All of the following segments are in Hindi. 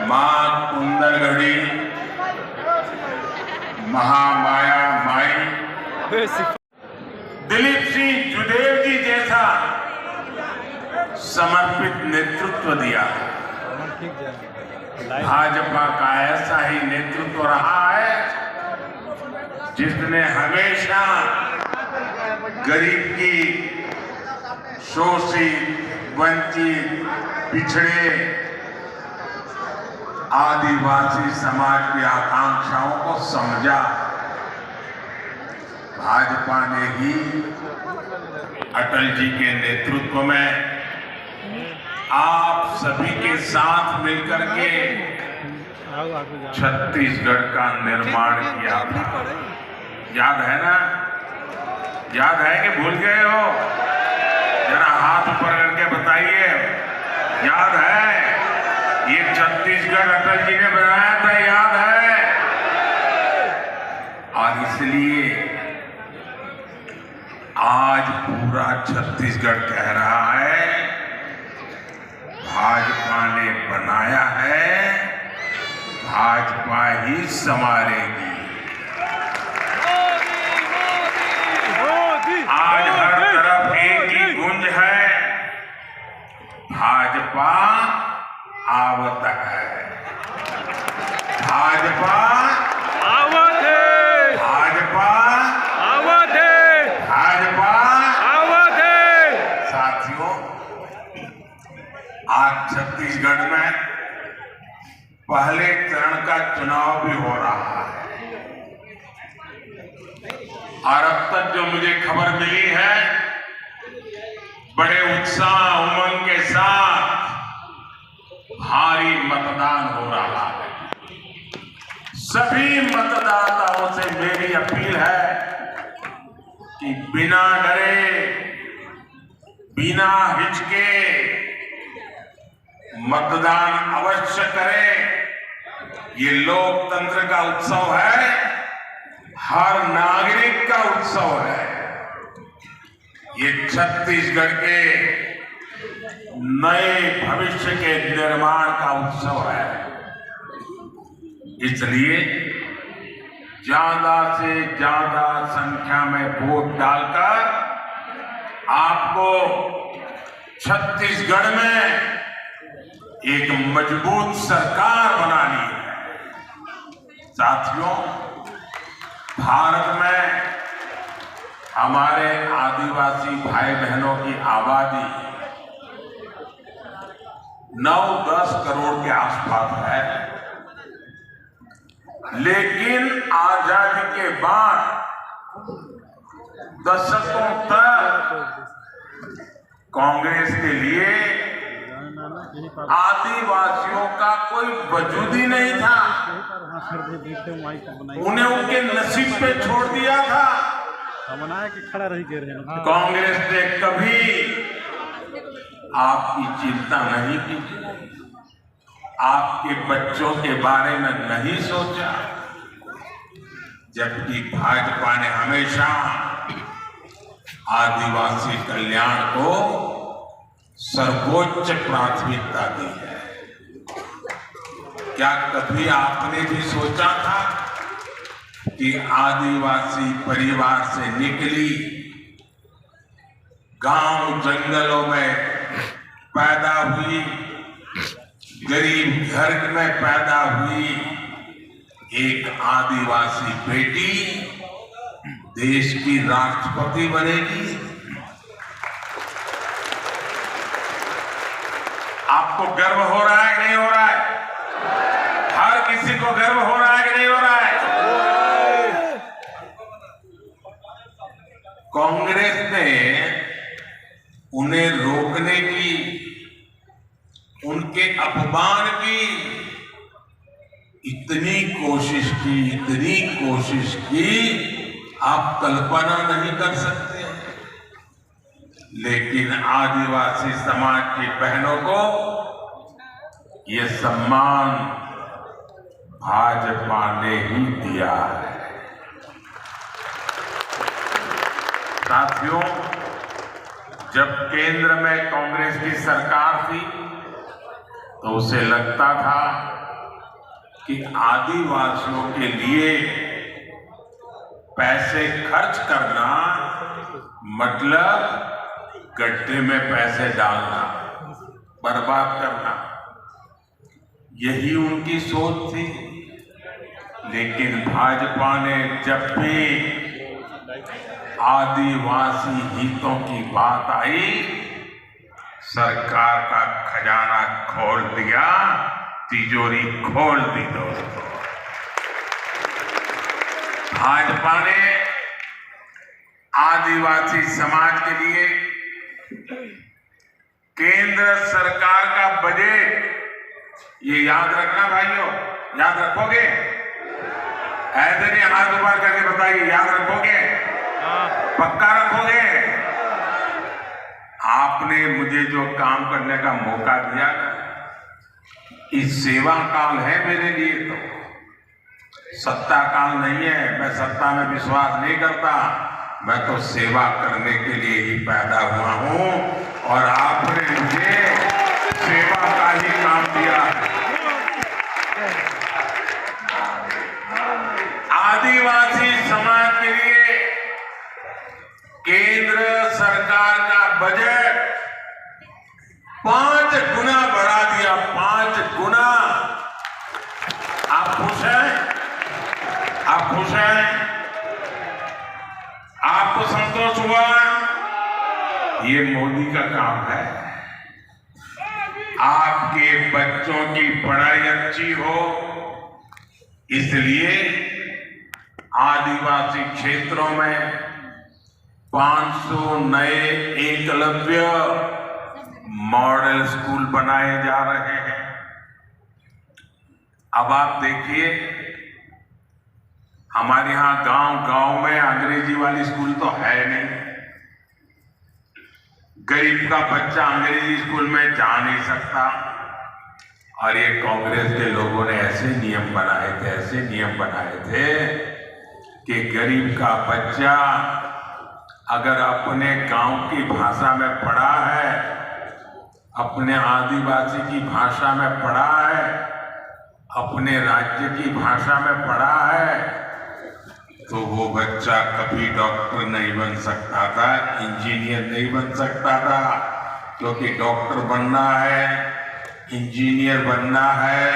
मां कुंदरगढ़ी महामाया माई दिलीप सिंह जुदेव जी जैसा समर्पित नेतृत्व दिया। भाजपा का ऐसा ही नेतृत्व रहा है जिसने हमेशा गरीब की, शोषित, वंचित, पिछड़े, आदिवासी समाज की आकांक्षाओं को समझा। भाजपा ने ही अटल जी के नेतृत्व में आप सभी के साथ मिलकर के छत्तीसगढ़ का निर्माण किया था। याद है ना? याद है कि भूल गए हो? जरा हाथ ऊपर करके बताइए, याद है? ये छत्तीसगढ़ अटल जी ने बनाया था, याद है? और इसलिए आज पूरा छत्तीसगढ़ कह रहा है भाजपा ने बनाया है, भाजपा ही संवारेगी। आज हर तरफ एक ही गूंज है, भाजपा आवत है, भाजपा आवत है, भाजपा आवत है, भाजपा आवत है। साथियों, आज छत्तीसगढ़ में पहले चरण का चुनाव भी हो रहा है और अब तक जो मुझे खबर मिली है, बड़े उत्साह उमंग के साथ भारी मतदान हो रहा है। सभी मतदाताओं से मेरी अपील है कि बिना डरे, बिना हिचके मतदान अवश्य करें। ये लोकतंत्र का उत्सव है, हर नागरिक का उत्सव है। ये छत्तीसगढ़ के नए भविष्य के निर्माण का उत्सव है। इसलिए ज्यादा से ज्यादा संख्या में वोट डालकर आपको छत्तीसगढ़ में एक मजबूत सरकार बनानी है। साथियों, भारत में हमारे आदिवासी भाई बहनों की आबादी 9-10 करोड़ के आसपास है, लेकिन आजादी के बाद दशकों तक कांग्रेस के लिए आदिवासियों का कोई वजूद ही नहीं था। उन्हें उनके नसीब पे छोड़ दिया था। कांग्रेस ने कभी आपकी चिंता नहीं की, आपके बच्चों के बारे में नहीं सोचा, जबकि भाजपा ने हमेशा आदिवासी कल्याण को सर्वोच्च प्राथमिकता दी है। क्या कभी आपने भी सोचा था कि आदिवासी परिवार से निकली, गांव जंगलों में पैदा हुई, गरीब घर में पैदा हुई एक आदिवासी बेटी देश की राष्ट्रपति बनेगी? आपको गर्व हो रहा है कि नहीं हो रहा है? हर किसी को गर्व हो रहा है कि नहीं हो रहा है? कांग्रेस ने उन्हें रोकने की, उनके अपमान की इतनी कोशिश की आप कल्पना नहीं कर सकते। लेकिन आदिवासी समाज की बहनों को ये सम्मान भाजपा ने ही दिया है। साथियों, जब केंद्र में कांग्रेस की सरकार थी तो उसे लगता था कि आदिवासियों के लिए पैसे खर्च करना मतलब गड्ढे में पैसे डालना, बर्बाद करना, यही उनकी सोच थी। लेकिन भाजपा ने जब भी आदिवासी हितों की बात आई, सरकार का खजाना खोल दिया, तिजोरी खोल दी। दोस्तों, भाजपा ने आदिवासी समाज के लिए केंद्र सरकार का बजट, ये याद रखना भाइयों, याद रखोगे? ऐसे नहीं हाथ ऊपर करके बताइए, याद रखोगे? पक्का रखोगे? आपने मुझे जो काम करने का मौका दिया, इस सेवा काल है मेरे लिए, तो सत्ता काल नहीं है। मैं सत्ता में विश्वास नहीं करता, मैं तो सेवा करने के लिए ही पैदा हुआ हूं और आपने मुझे सेवा का ही काम दिया। आदिवासी समाज के लिए केंद्र सरकार का बजट 5 गुना बढ़ा दिया, 5 गुना। आप खुश हैं? आप खुश हैं? आपको संतोष हुआ? ये मोदी का काम है। आपके बच्चों की पढ़ाई अच्छी हो, इसलिए आदिवासी क्षेत्रों में 500 नए एकलव्य मॉडल स्कूल बनाए जा रहे हैं। अब आप देखिए, हमारे यहां गांव-गांव में अंग्रेजी वाली स्कूल तो है नहीं। गरीब का बच्चा अंग्रेजी स्कूल में जा नहीं सकता, और ये कांग्रेस के लोगों ने ऐसे नियम बनाए थे कि गरीब का बच्चा अगर अपने गांव की भाषा में पढ़ा है, अपने आदिवासी की भाषा में पढ़ा है, अपने राज्य की भाषा में पढ़ा है, तो वो बच्चा कभी डॉक्टर नहीं बन सकता था, इंजीनियर नहीं बन सकता था। क्योंकि डॉक्टर बनना है, इंजीनियर बनना है,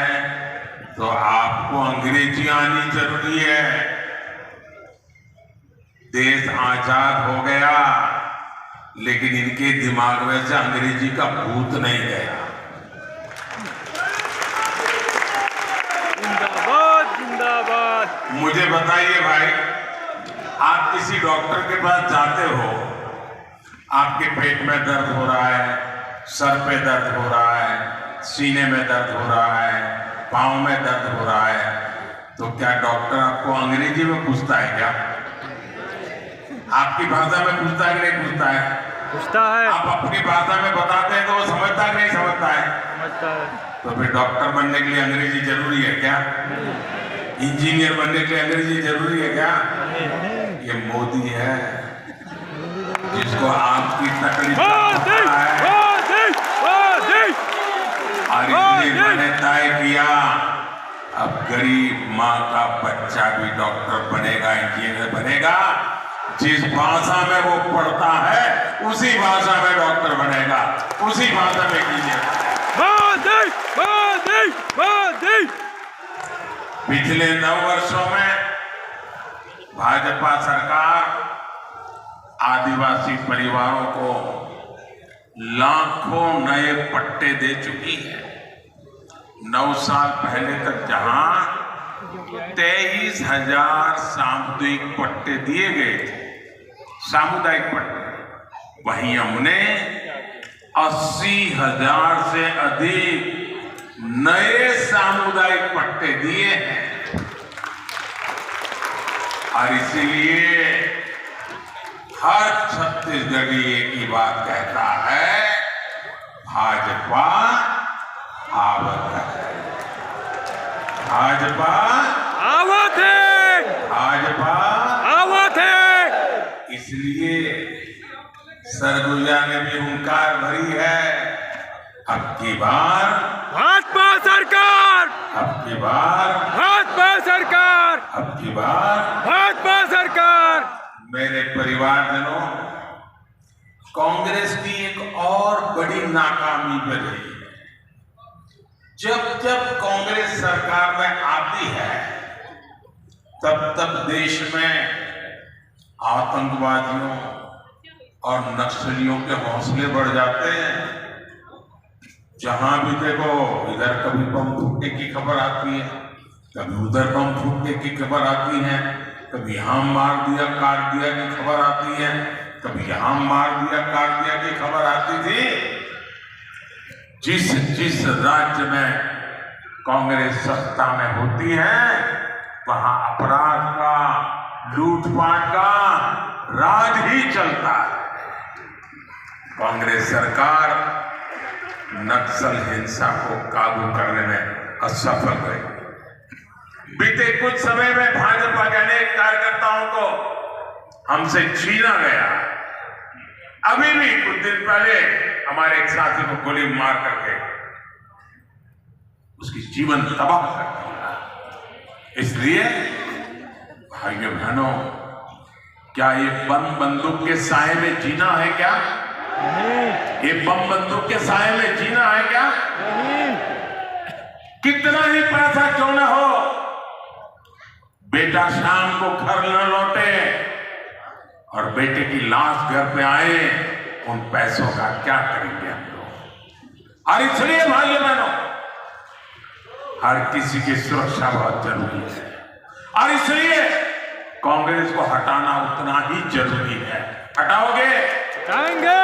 तो आपको अंग्रेजी आनी जरूरी है। देश आजाद हो गया, लेकिन इनके दिमाग में से अंग्रेजी का भूत नहीं गया। जिंदाबाद जिंदाबाद। मुझे बताइए भाई, आप किसी डॉक्टर के पास जाते हो, आपके पेट में दर्द हो रहा है, सर पे दर्द हो रहा है, सीने में दर्द हो रहा है, पांव में दर्द हो रहा है, तो क्या डॉक्टर आपको अंग्रेजी में पूछता है? क्या आपकी भाषा में पूछता है कि नहीं पूछता है? पूछता है। आप अपनी भाषा में बताते हैं तो वो समझता है नहीं समझता है? समझता है। तो फिर डॉक्टर बनने के लिए अंग्रेजी जरूरी है क्या? इंजीनियर बनने के लिए अंग्रेजी जरूरी है क्या? ये मोदी है जिसको आपकी तकलीफ पता है, और इसलिए मैंने तय किया, अब गरीब माँ का बच्चा भी डॉक्टर बनेगा, इंजीनियर बनेगा। जिस भाषा में वो पढ़ता है उसी भाषा में डॉक्टर बनेगा, उसी भाषा में इंजीनियर। पिछले 9 वर्षों में भाजपा सरकार आदिवासी परिवारों को लाखों नए पट्टे दे चुकी है। 9 साल पहले तक जहां 23,000 सामुदायिक पट्टे दिए गए थे, सामुदायिक पट्टे, वहीं हमने 80,000 से अधिक नए सामुदायिक पट्टे दिए हैं। और इसीलिए हर छत्तीसगढ़ी एक ही बात कहता है, भाजपा आवत है, भाजपा आवत है, भाजपा आवत है। इसलिए सरगुजा ने भी हुंकार भरी है, अब की बार भाजपा सरकार अब की बार, भाजपा सरकार, अब की बार भाजपा सरकार। मेरे परिवारजनों, कांग्रेस की एक और बड़ी नाकामी भी रही है। जब जब कांग्रेस सरकार में आती है, तब तब देश में आतंकवादियों और नक्सलियों के हौसले बढ़ जाते हैं। जहां भी देखो, इधर कभी बम फूटने की खबर आती है, कभी उधर बम फूटने की खबर आती है, कभी यहां मार दिया काट दिया की खबर आती है, कभी यहां मार दिया काट दिया की खबर आती थी। जिस जिस राज्य में कांग्रेस सत्ता में होती है, वहां अपराध का, लूटपाट का राज ही चलता है। कांग्रेस सरकार नक्सल हिंसा को काबू करने में असफल रही। बीते कुछ समय में भाजपा के अनेक कार्यकर्ताओं को हमसे छीना गया। अभी भी कुछ दिन पहले हमारे एक साथी को गोली मार करके उसकी जीवन तबाह कर दिया। इसलिए भाइयों बहनों, क्या ये बम बंदूक के साए में जीना है क्या? ये बम बंदूक के साए में जीना है क्या? कितना ही पैसा क्यों न हो, बेटा शाम को घर न लौटे और बेटे की लाश घर पे आए, उन पैसों का क्या करेंगे हम लोग? और इसलिए भाइयों बहनों, हर किसी की सुरक्षा बहुत जरूरी है और इसलिए कांग्रेस को हटाना उतना ही जरूरी है। हटाओगे? हटाएंगे।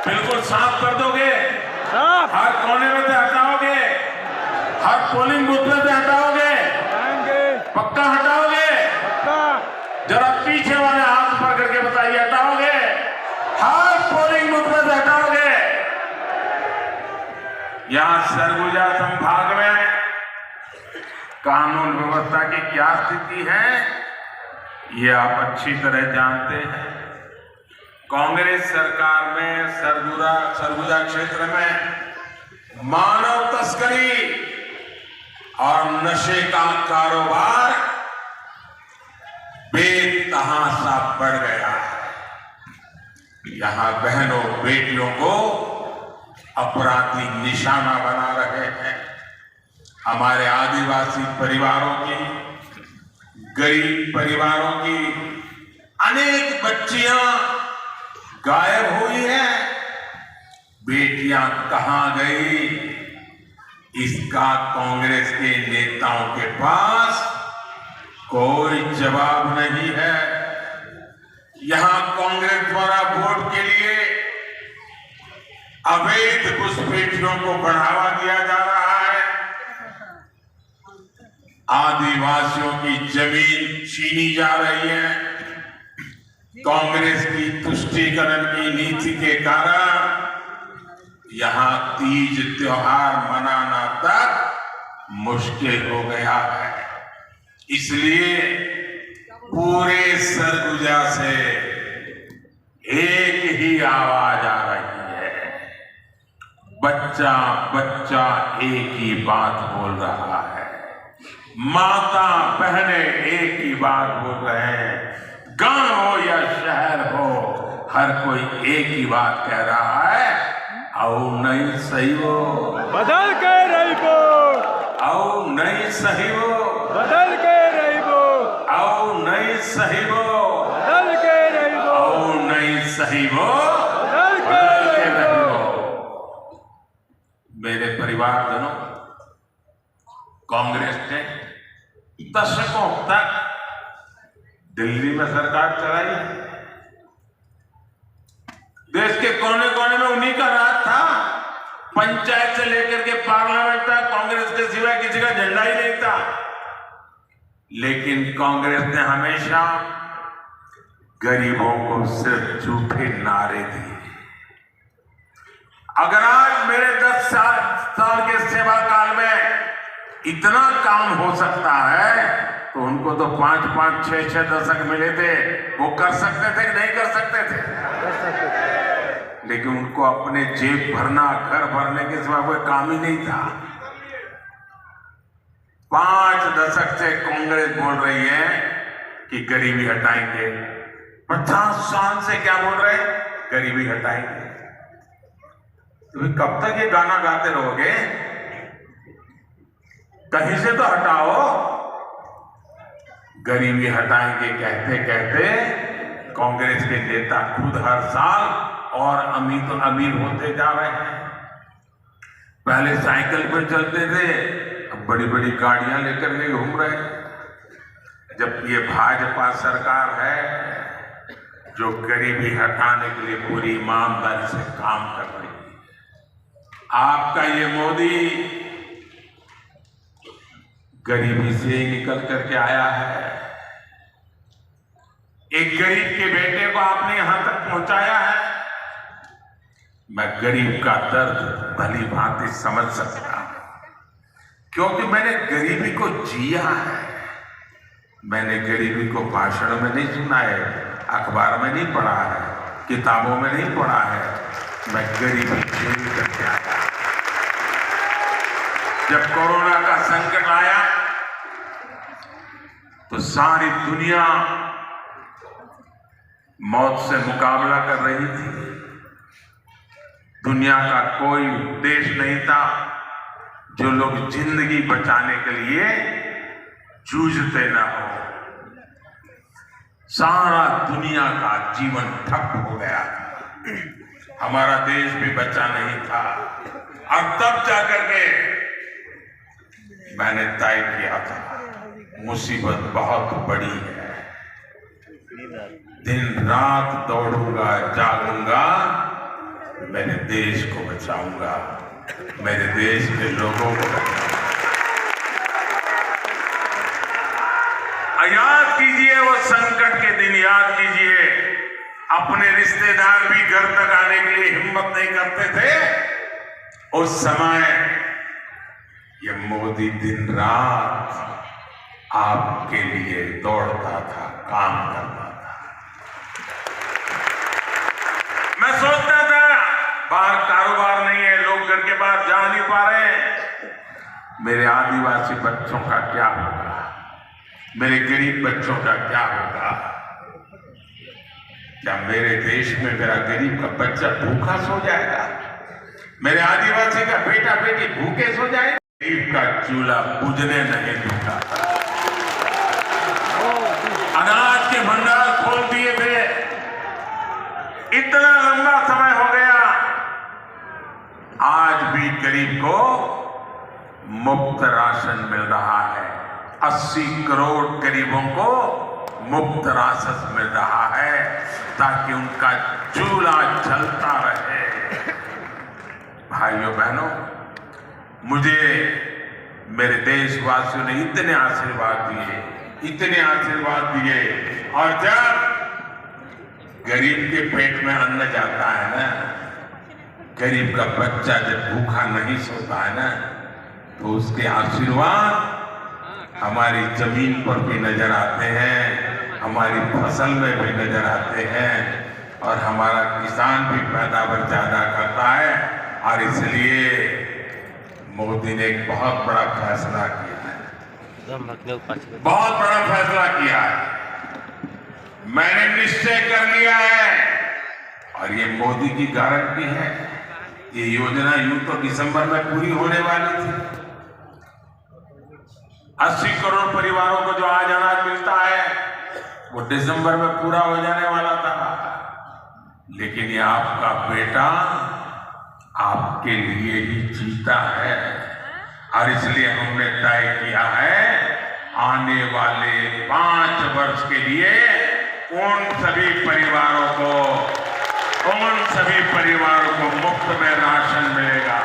बिल्कुल साफ कर दोगे? साफ। हर कोने में से हटाओगे? हर पोलिंग बूथ में से हटाओगे? हटाएंगे। पक्का हटाओगे? पक्का। जरा पीछे वाले हाथ पर करके बताइए, हटाओगे? हर पोलिंग बूथ में से हटाओगे? यहां सरगुजा संभाग में कानून व्यवस्था की क्या स्थिति है, ये आप अच्छी तरह जानते हैं। कांग्रेस सरकार में सरगुजा क्षेत्र में मानव तस्करी और नशे का कारोबार बेतहाशा बढ़ गया है। यहां बहनों बेटियों को अपराधी निशाना बना रहे हैं। हमारे आदिवासी परिवारों की, गरीब परिवारों की अनेक बच्चियां गायब हुई हैं। बेटियां कहां गई, इसका कांग्रेस के नेताओं के पास कोई जवाब नहीं है। यहां कांग्रेस द्वारा वोट के लिए अवैध घुसपैठियों को बढ़ावा दिया जा रहा है। आदिवासियों की जमीन छीनी जा रही है। कांग्रेस की तुष्टीकरण की नीति के कारण यहां तीज त्योहार मनाना तक मुश्किल हो गया है। इसलिए पूरे सरगुजा से एक ही आवाज आ रही है, बच्चा बच्चा एक ही बात बोल रहा है, माता बहने एक ही बात बोल रहे हैं, गांव हो या शहर हो, हर कोई एक ही बात कह रहा है, आओ नहीं सही हो, बदल के रहिबो, आओ नहीं सही हो, बदल के रहिबो, आओ नहीं सही हो, बदल के रहिबो, आओ नहीं सही हो, बदल के रहिबो। मेरे परिवारजनों, कांग्रेस ने दशकों तक दिल्ली में सरकार चलाई। देश के कोने कोने में उन्हीं का राज था। पंचायत से लेकर के पार्लियामेंट तक कांग्रेस के सिवाय किसी का झंडा ही नहीं था। लेकिन कांग्रेस ने हमेशा गरीबों को सिर्फ झूठे नारे दिए। अगर आज मेरे 10 साल के सेवा काल में इतना काम हो सकता है, तो उनको तो 5-5, 6-6 दशक मिले थे, वो कर सकते थे कि नहीं कर सकते थे? लेकिन उनको अपने जेब भरना, घर भरने के सिवा कोई काम ही नहीं था। 5 दशक से कांग्रेस बोल रही है कि गरीबी हटाएंगे। 50 साल से क्या बोल रहे हैं? गरीबी हटाएंगे। तो कब तक ये गाना गाते रहोगे? कहीं से तो हटाओ। गरीबी हटाएंगे कहते कहते कांग्रेस के नेता खुद हर साल और अमीर तो अमीर होते जा रहे हैं। पहले साइकिल पर चलते थे, अब बड़ी बड़ी गाड़ियां लेकर के घूम रहे हैं। जब ये भाजपा सरकार है जो गरीबी हटाने के लिए पूरी ईमानदारी से काम कर रही है। आपका ये मोदी गरीबी से ही निकल करके आया है। एक गरीब के बेटे को आपने यहां तक पहुंचाया है। मैं गरीब का दर्द भली भांति समझ सकता हूं, क्योंकि मैंने गरीबी को जिया है। मैंने गरीबी को भाषण में नहीं सुना है, अखबार में नहीं पढ़ा है, किताबों में नहीं पढ़ा है। मैं गरीबी झेल करके आया। जब कोरोना का संकट आया तो सारी दुनिया मौत से मुकाबला कर रही थी। दुनिया का कोई देश नहीं था जो लोग जिंदगी बचाने के लिए जूझते न हो। सारा दुनिया का जीवन ठप हो गया। हमारा देश भी बचा नहीं था। और तब जाकर के मैंने तय किया था मुसीबत बहुत बड़ी है। दिन रात दौड़ूंगा, जागूंगा, मेरे देश को बचाऊंगा, मेरे देश के लोगों को बचाऊंगा। याद कीजिए वो संकट के दिन, याद कीजिए अपने रिश्तेदार भी घर तक आने के लिए हिम्मत नहीं करते थे। उस समय ये मोदी दिन रात आपके लिए दौड़ता था, काम करता था। मैं सोचता था बाहर कारोबार नहीं है, लोग घर के बाहर जा नहीं पा रहे हैं, मेरे आदिवासी बच्चों का क्या होगा, मेरे गरीब बच्चों का क्या होगा? क्या मेरे देश में मेरा गरीब का बच्चा भूखा सो जाएगा? मेरे आदिवासी का बेटा बेटी भूखे सो जाएगा? गरीब का चूल्हा बुझने नहीं दूंगा। अनाज के भंडार खोल दिए थे। इतना लंबा समय हो गया, आज भी गरीब को मुफ्त राशन मिल रहा है। 80 करोड़ गरीबों को मुफ्त राशन मिल रहा है ताकि उनका चूल्हा जलता रहे। भाइयों बहनों, मुझे मेरे देशवासियों ने इतने आशीर्वाद दिए, इतने आशीर्वाद दिए। और जब गरीब के पेट में अन्न जाता है ना, गरीब का बच्चा जब भूखा नहीं सोता है ना, तो उसके आशीर्वाद हमारी जमीन पर भी नजर आते हैं, हमारी फसल में भी नजर आते हैं, और हमारा किसान भी पैदावार ज्यादा करता है। और इसलिए मोदी ने एक बहुत बड़ा फैसला किया है, बहुत बड़ा फैसला किया है। मैंने निश्चय कर लिया है, और ये मोदी की गारंटी है। ये योजना यूं तो दिसंबर में पूरी होने वाली थी। 80 करोड़ परिवारों को जो आज अनाज मिलता है वो दिसंबर में पूरा हो जाने वाला था। लेकिन ये आपका बेटा आपके लिए ही जीता है, और इसलिए हमने तय किया है आने वाले 5 वर्ष के लिए उन सभी परिवारों को मुफ्त में राशन मिलेगा।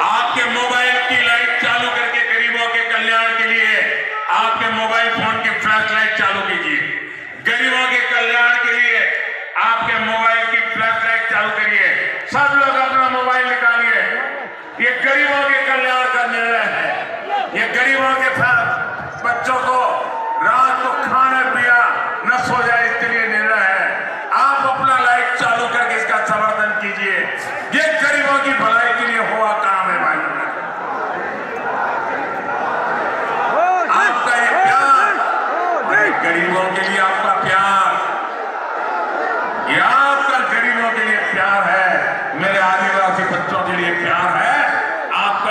आपके मोबाइल की लाइट चालू करके गरीबों के कल्याण के लिए आपके मोबाइल फोन की फ्लैश लाइट चालू कीजिए। गरीबों के कल्याण के लिए आपके मोबाइल की फ्लैश लाइट चालू करिए। सब लोग अपना मोबाइल निकालिए। ये गरीबों के कल्याण का निर्णय है। ये गरीबों के बच्चों को रात को खाना पिया न सो जाए इसके लिए निर्णय है। आप अपना लाइट चालू करके इसका समर्थन कीजिए। ये गरीबों की भलाई के लिए हुआ काम है भाई।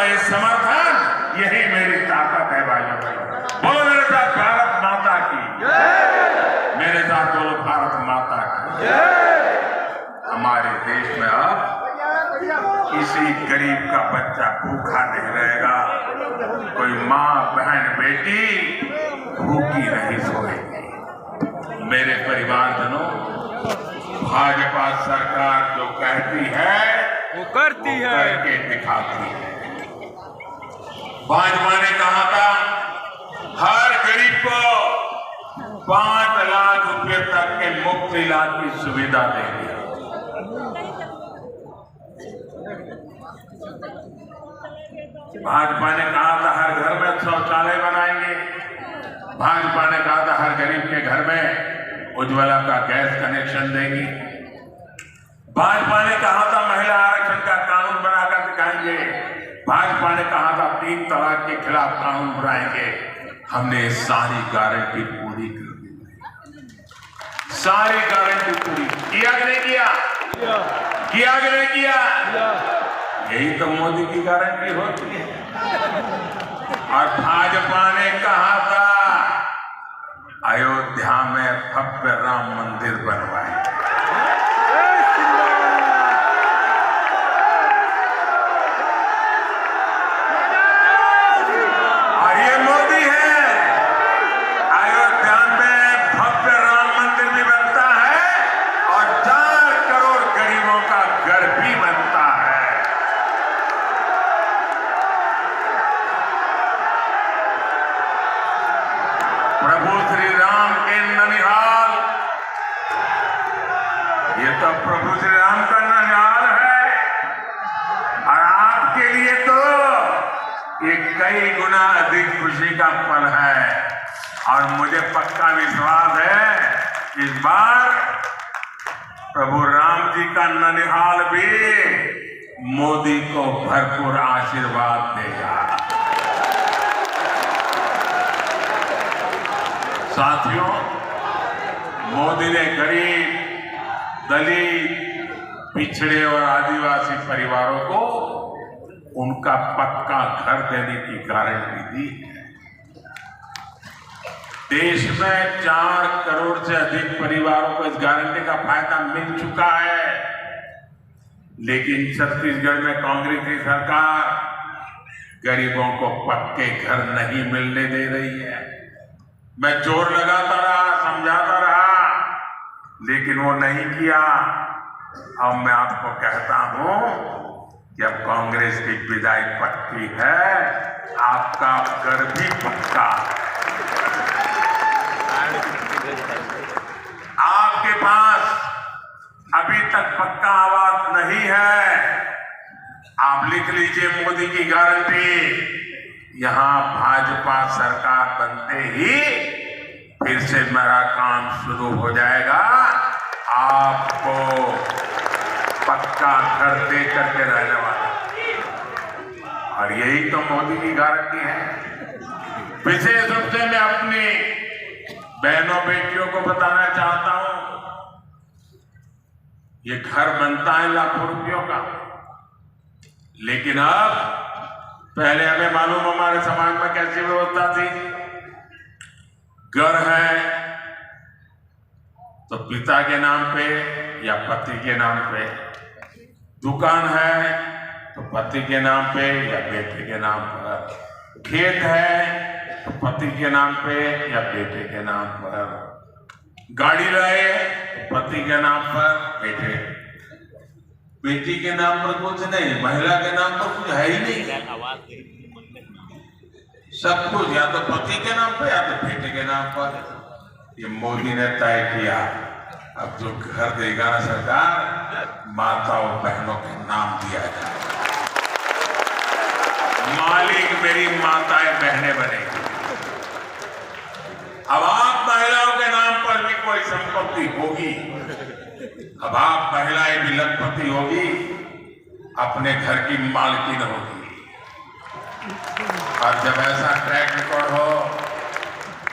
ये समर्थन, यही मेरी ताकत है भाइयों। बोलो मेरे साथ भारत माता की, मेरे साथ बोलो भारत माता की। हमारे देश में अब किसी गरीब का बच्चा भूखा नहीं रहेगा, कोई माँ बहन बेटी भूखी नहीं सोएगी। मेरे परिवारजनों, भाजपा सरकार जो कहती है वो करती है, करके दिखाती है। भाजपा ने कहा था हर गरीब को 5 लाख रुपए तक के मुफ्त इलाज की सुविधा देंगे। भाजपा ने कहा था हर घर में शौचालय बनाएंगे। भाजपा ने कहा था हर गरीब के घर में उज्ज्वला का गैस कनेक्शन देंगी। भाजपा ने कहा था महिला आरक्षण का कानून बनाकर दिखाएंगे। भाजपा ने कहा था 3 तलाक के खिलाफ कानून बनाएंगे। हमने सारी गारंटी पूरी कर दी, सारी गारंटी पूरी किया कि नहीं किया? किया कि नहीं किया? यही तो मोदी की गारंटी होती है। और भाजपा ने कहा था अयोध्या में भव्य राम मंदिर बनवाएंगे। और ये मोदी है, अयोध्या में भव्य राम मंदिर भी बनता है और 4 करोड़ गरीबों का घर भी बनता है। प्रभु श्री राम के ननिहाल, ये तो प्रभु श्री राम का ननिहाल है, और आपके लिए तो ये कई गुना अधिक खुशी का पल है। और मुझे पक्का विश्वास है इस बार प्रभु राम जी का ननिहाल भी मोदी को भरपूर आशीर्वाद देगा। साथियों, मोदी ने गरीब, दलित, पिछड़े और आदिवासी परिवारों को उनका पक्का घर देने की गारंटी दी है। देश में 4 करोड़ से अधिक परिवारों को इस गारंटी का फायदा मिल चुका है, लेकिन छत्तीसगढ़ में कांग्रेस की सरकार गरीबों को पक्के घर नहीं मिलने दे रही है। मैं जोर लगाता रहा, समझाता रहा, लेकिन वो नहीं किया। अब मैं आपको कहता हूं कि अब कांग्रेस की विदाई पक्की है, आपका घर भी पक्का। आपके पास अभी तक पक्का आवास नहीं है, आप लिख लीजिए मोदी की गारंटी। यहां भाजपा सरकार बनते ही फिर से मेरा काम शुरू हो जाएगा, आपको पक्का घर दे करके रहने वाला। और यही तो मोदी की गारंटी है। विशेष रूप से मैं अपनी बहनों बेटियों को बताना चाहता हूं, ये घर बनता है लाखों रुपयों का, लेकिन अब पहले हमें मालूम हमारे समाज में कैसी व्यवस्था थी। घर है तो पिता के नाम पे या पति के नाम पे, दुकान है तो पति के नाम पे या बेटे के नाम पर, खेत है तो पति के नाम पे या बेटे के नाम पर, गाड़ी लाए तो पति के नाम पर, बेटी के नाम पर कुछ नहीं, महिला के नाम पर कुछ है ही नहीं। सब कुछ या तो पति के नाम पर या तो बेटे के नाम पर। ये मोदी ने तय किया, अब जो घर देगा ना सरकार, माताओं बहनों के नाम दिया जाए। मालिक मेरी माताएं बहनें बनेगी। अब आप महिलाओं के नाम पर भी कोई संपत्ति होगी, अब आप महिलाएं भी लखपति होगी, अपने घर की मालकिन होगी। और जब ऐसा ट्रैक रिकॉर्ड हो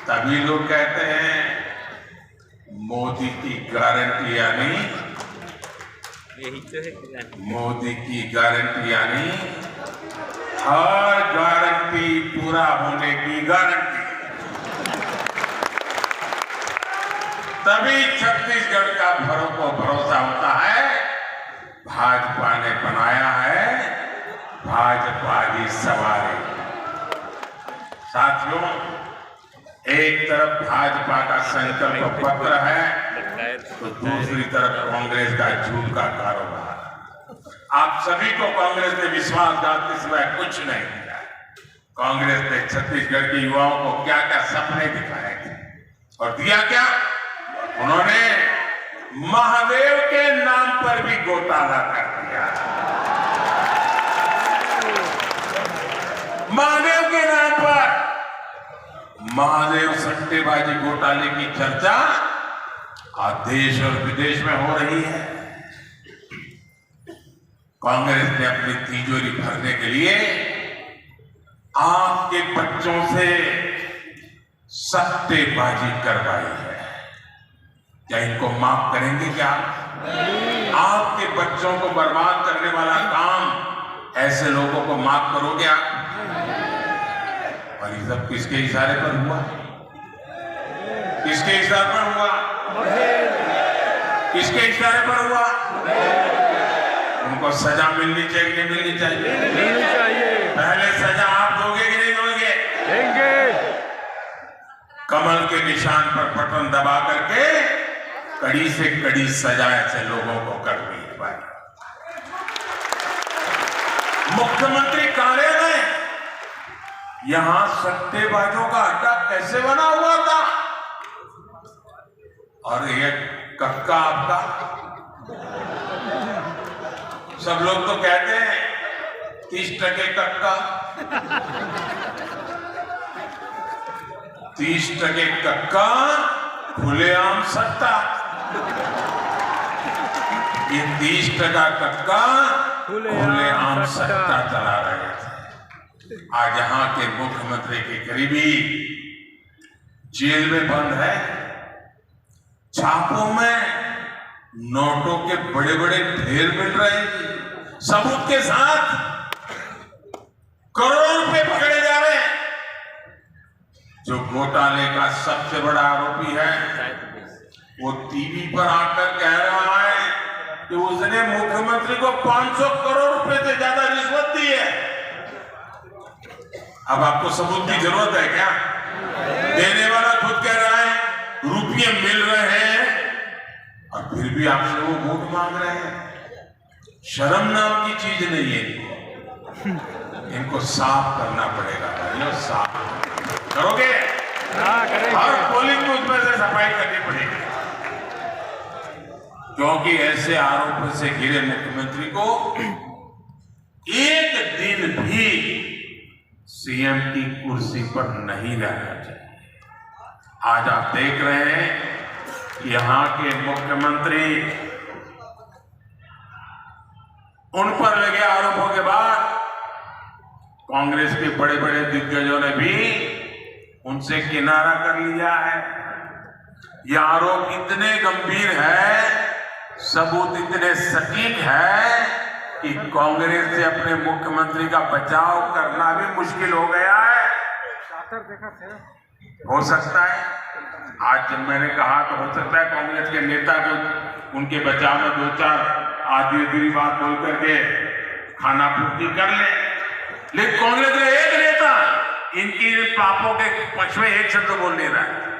तभी लोग कहते हैं मोदी की गारंटी यानी, मोदी की गारंटी यानी हर गारंटी पूरा होने की गारंटी। तभी छत्तीसगढ़ का भरोसा होता है। भाजपा ने बनाया है, भाजपा ही सवारे। साथियों, एक तरफ भाजपा का संकल्प पत्र है, तो दूसरी तरफ कांग्रेस का झूठ का कारोबार। आप सभी को कांग्रेस ने विश्वासघात के सिवाय कुछ नहीं दिया। कांग्रेस ने छत्तीसगढ़ के युवाओं को क्या क्या सपने दिखाए थे और दिया क्या? उन्होंने महादेव के नाम पर भी घोटाला कर दिया। महादेव के नाम पर महादेव सट्टेबाजी घोटाले की चर्चा आज देश और विदेश में हो रही है। कांग्रेस ने अपनी तिजोरी भरने के लिए आपके बच्चों से सट्टेबाजी करवाई है। क्या इनको माफ करेंगे? क्या आपके बच्चों को बर्बाद करने वाला काम ऐसे लोगों को माफ करोगे आप? और ये सब किसके इशारे पर हुआ? किसके इशारे पर हुआ? किसके इशारे पर हुआ? उनको सजा मिलनी चाहिए कि नहीं मिलनी चाहिए? मिलनी चाहिए। पहले सजा आप दोगे कि नहीं दोगे? देंगे। कमल के निशान पर बटन दबा करके कड़ी से कड़ी सजा ऐसे लोगों को करनी है भाई। मुख्यमंत्री कार्यालय में यहां सट्टेबाजों का अड्डा कैसे बना हुआ था? और ये कक्का आपका, सब लोग तो कहते हैं 30% कक्का, 30% कक्का, खुलेआम सट्टा। ये 30% कक्का खुलेआम सट्टा चला रहे थे। आज यहाँ के मुख्यमंत्री के करीबी जेल में बंद है। छापों में नोटों के बड़े बड़े ढेर मिल रहे हैं, सबूत के साथ करोड़ों रुपए पकड़े जा रहे हैं। जो घोटाले का सबसे बड़ा आरोपी है वो टीवी पर आकर कह रहा है कि उसने मुख्यमंत्री को 500 करोड़ रुपए से ज्यादा रिश्वत दी है। अब आपको सबूत की जरूरत है क्या? देने वाला खुद कह रहा है रुपये मिल रहे हैं और फिर भी आपसे वो वोट मांग रहे हैं। शर्म नाम की चीज नहीं है। इनको साफ करना पड़ेगा भाइयों, साफ करोगे? हाँ, करेंगे। हर पोलिंग बूथ में से सफाई करनी पड़ेगी, क्योंकि ऐसे आरोपों से घिरे मुख्यमंत्री को एक दिन भी सीएम की कुर्सी पर नहीं रहना चाहिए। आज आप देख रहे हैं यहाँ के मुख्यमंत्री, उन पर लगे आरोपों के बाद कांग्रेस के बड़े बड़े दिग्गजों ने भी उनसे किनारा कर लिया है। ये आरोप इतने गंभीर है, सबूत इतने सटीक है कि कांग्रेस से अपने मुख्यमंत्री का बचाव करना भी मुश्किल हो गया है। हो सकता है आज जब मैंने कहा तो हो सकता है कांग्रेस के नेता जो उनके बचाव में दो चार आधी अधूरी बात बोल करके खाना पूर्ति कर ले, लेकिन कांग्रेस का एक नेता इनकी पापों के पक्ष में एक शब्द बोल नहीं रहा है।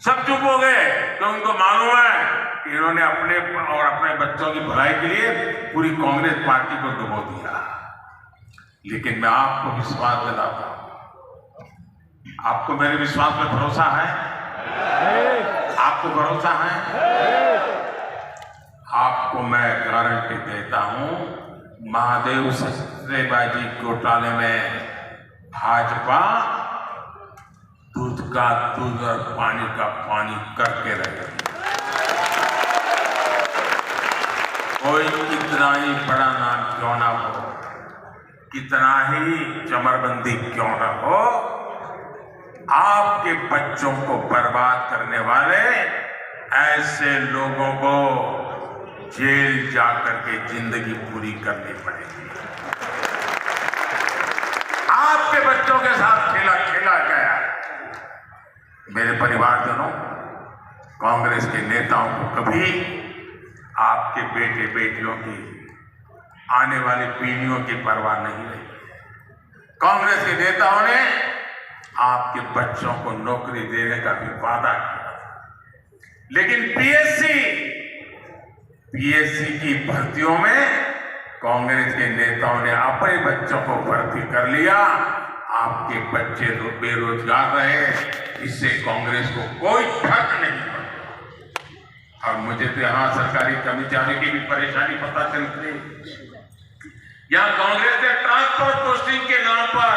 सब चुप हो गए तो उनको मालूम है कि इन्होंने अपने और अपने बच्चों की भलाई के लिए पूरी कांग्रेस पार्टी को डुबो दिया। लेकिन मैं आपको विश्वास दिलाता हूं, आपको मेरे विश्वास पे भरोसा है? आपको भरोसा है? आपको मैं गारंटी देता हूं, महादेव सट्टेबाजी घोटाले में भाजपा दूध का दूध और पानी का पानी करके रहेगी। कोई कितना ही बड़ा नाम क्यों ना हो, कितना ही चमरबंदी क्यों ना हो, आपके बच्चों को बर्बाद करने वाले ऐसे लोगों को जेल जाकर के जिंदगी पूरी करनी पड़ेगी। आपके बच्चों के साथ खेला गया। मेरे परिवारजनों, कांग्रेस के नेताओं को कभी आपके बेटे बेटियों की, आने वाली पीढ़ियों की परवाह नहीं रही। कांग्रेस के नेताओं ने आपके बच्चों को नौकरी देने का भी वादा किया, लेकिन पीएससी की भर्तियों में कांग्रेस के नेताओं ने अपने बच्चों को भर्ती कर लिया। आपके बच्चे तो बेरोजगार रहे, इससे कांग्रेस को कोई फर्क नहीं पड़ा। और मुझे तो यहां सरकारी कर्मचारी की भी परेशानी पता चलती है। यहां कांग्रेस ने ट्रांसफर पोस्टिंग के नाम पर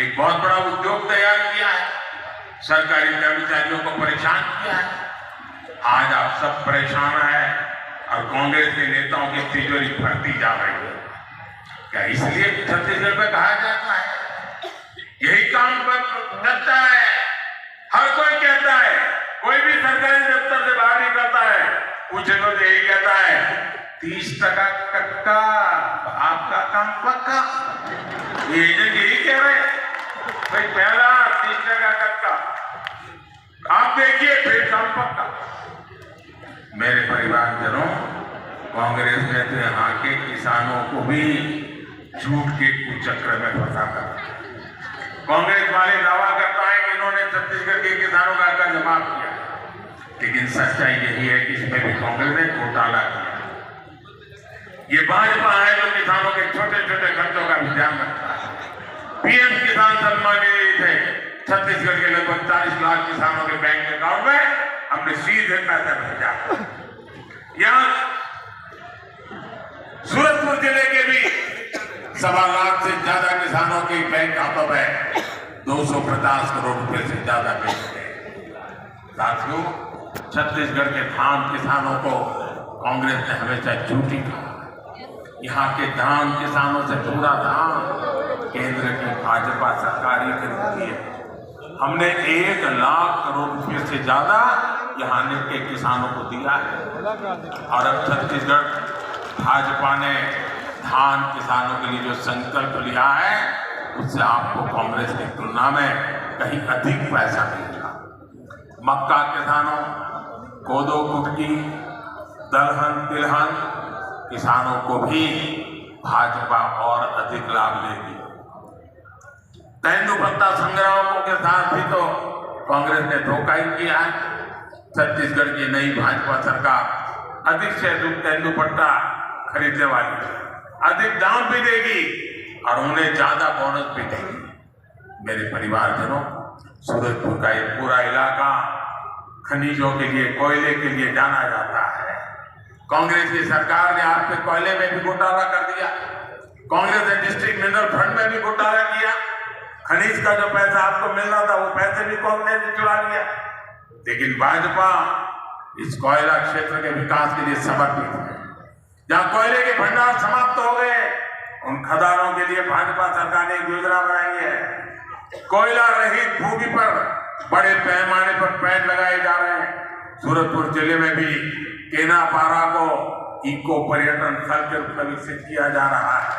एक बहुत बड़ा उद्योग तैयार किया है, सरकारी कर्मचारियों को परेशान किया है। आज आप सब परेशान हैं और कांग्रेस के नेताओं की तिजोरी भरती जा रही है। क्या इसलिए छत्तीसगढ़ में कहा जाता है यही काम करता है? हर कोई कहता है, कोई भी सरकारी दफ्तर से बाहर निकलता है, पूछे तो यही कहता है 30% कक्का, आपका काम पक्का। ये एजेंट यही कह रहे हैं भाई, पहला 30% कक्का, आप देखिए फिर काम पक्का। मेरे परिवारजनों, कांग्रेस ने तो यहाँ के किसानों को भी झूठ के कुचक्र में फंसा कर, कांग्रेस वाले दावा करता है कि इन्होंने छत्तीसगढ़ के किसानों का कर्ज माफ किया, लेकिन सच्चाई यही है कि इसमें भी कांग्रेस ने घोटाला किया। ये भाजपा है जो किसानों के छोटे छोटे खर्चों का भी ध्यान रखता है। पीएम किसान सम्मान निधि थे, छत्तीसगढ़ के लगभग 40 लाख किसानों के बैंक अकाउंट में हमने सीधे पैसा भेजा। यहां सूरजपुर जिले के भी 1.25 लाख से ज्यादा किसानों के बैंक खातों में 250 करोड़ रुपए से ज्यादा भेजे गए। साथियों, छत्तीसगढ़ के धान किसानों को कांग्रेस ने हमेशा झूठी कहा। यहाँ के धान किसानों से पूरा धान केंद्र की भाजपा सरकार ही खरीदती है। हमने 1 लाख करोड़ रुपए से ज्यादा यहाँ के किसानों को दिया है। और अब छत्तीसगढ़ भाजपा ने धान किसानों के लिए जो संकल्प लिया है, उससे आपको कांग्रेस की तुलना में कहीं अधिक पैसा मिलेगा। मक्का किसानों, कोदो कुटकी, दलहन तिलहन किसानों को भी भाजपा और अधिक लाभ देगी। तेंदुपत्ता संग्रामों के साथ भी तो कांग्रेस ने धोखा ही किया है। छत्तीसगढ़ की नई भाजपा सरकार अधिक से अधिक तेंदुपत्ता खरीदने वाली है, अधिक दाम भी देगी और उन्हें ज्यादा बोनस भी देगी। मेरे परिवारजनों, सूरजपुर का ये पूरा इलाका खनिजों के लिए, कोयले के लिए जाना जाता है। कांग्रेस की सरकार ने आपके कोयले में भी घोटाला कर दिया, कांग्रेस ने डिस्ट्रिक्ट मिनरल फंड में भी घोटाला किया। खनिज का जो पैसा आपको मिलना था, वो पैसे भी कांग्रेस ने चुरा लिया। लेकिन भाजपा इस कोयला क्षेत्र के विकास के लिए समर्पित है। जहां कोयले के भंडार समाप्त हो गए, उन खदानों के लिए भाजपा सरकार ने एक योजना बनाई है। कोयला रहित भूमि पर बड़े पैमाने पर पेड़ लगाए जा रहे हैं। सूरजपुर जिले में भी केनापारा को इको पर्यटन स्थल के रूप में विकसित किया जा रहा है।